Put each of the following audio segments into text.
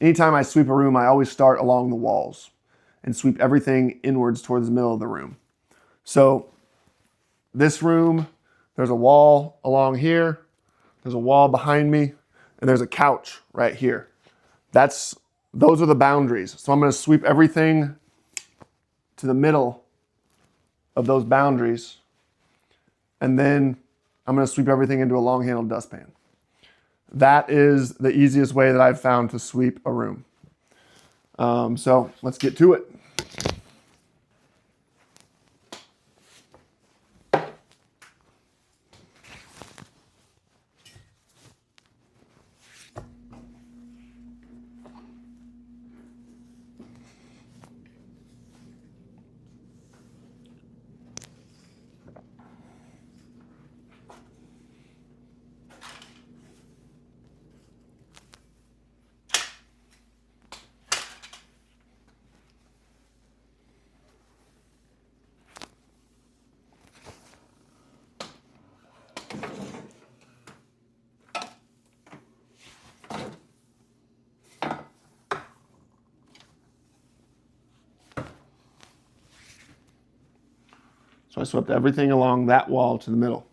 anytime I sweep a room, I always start along the walls and sweep everything inwards towards the middle of the room. So this room, there's a wall along here, there's a wall behind me, and there's a couch right here. Those are the boundaries. So I'm going to sweep everything to the middle of those boundaries, and then I'm going to sweep everything into a long-handled dustpan. That is the easiest way that I've found to sweep a room. So let's get to it. So I swept everything along that wall to the middle.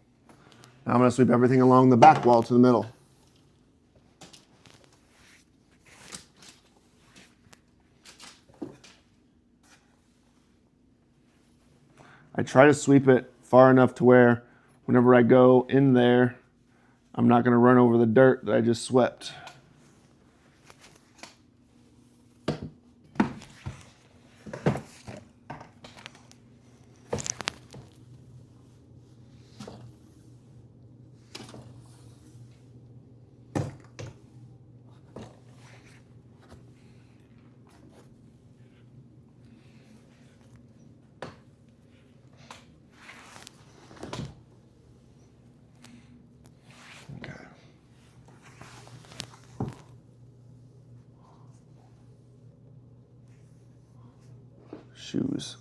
Now I'm going to sweep everything along the back wall to the middle. I try to sweep it far enough to where whenever I go in there, I'm not going to run over the dirt that I just swept. Shoes.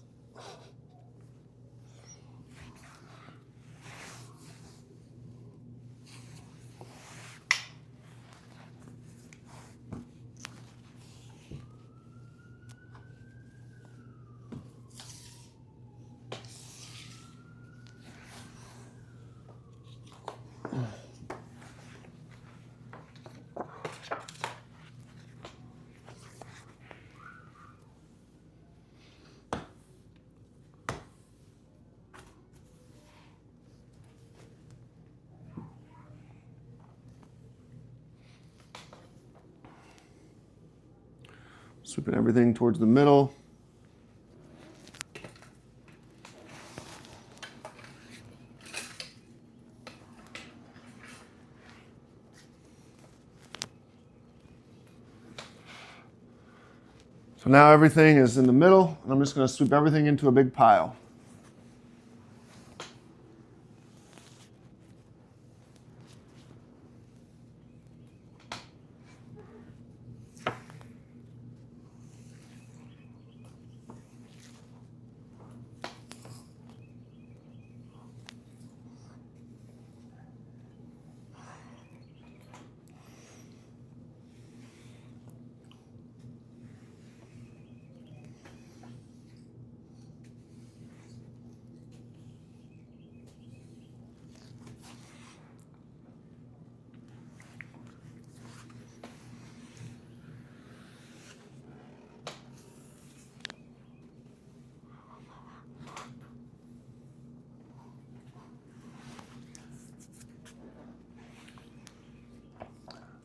Sweeping everything towards the middle. So now everything is in the middle, and I'm just going to sweep everything into a big pile.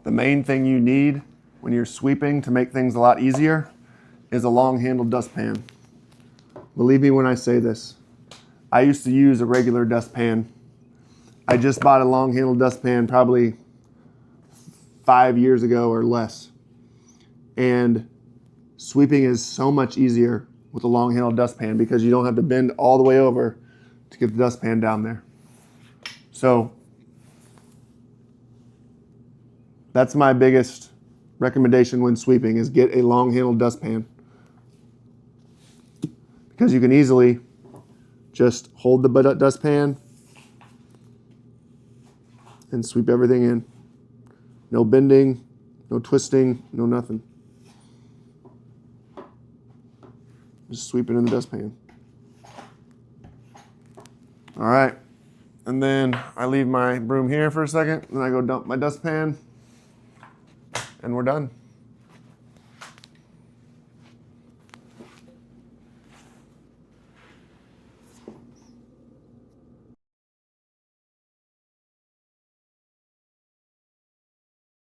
The main thing you need when you're sweeping to make things a lot easier is a long-handled dustpan. Believe me when I say this. I used to use a regular dustpan. I just bought a long-handled dustpan probably 5 years ago or less. And sweeping is so much easier with a long-handled dustpan because you don't have to bend all the way over to get the dustpan down there. So that's my biggest recommendation when sweeping is get a long-handled dustpan. Because you can easily just hold the dustpan and sweep everything in. No bending, no twisting, no nothing. Just sweep it in the dustpan. All right. And then I leave my broom here for a second, then I go dump my dustpan, and we're done.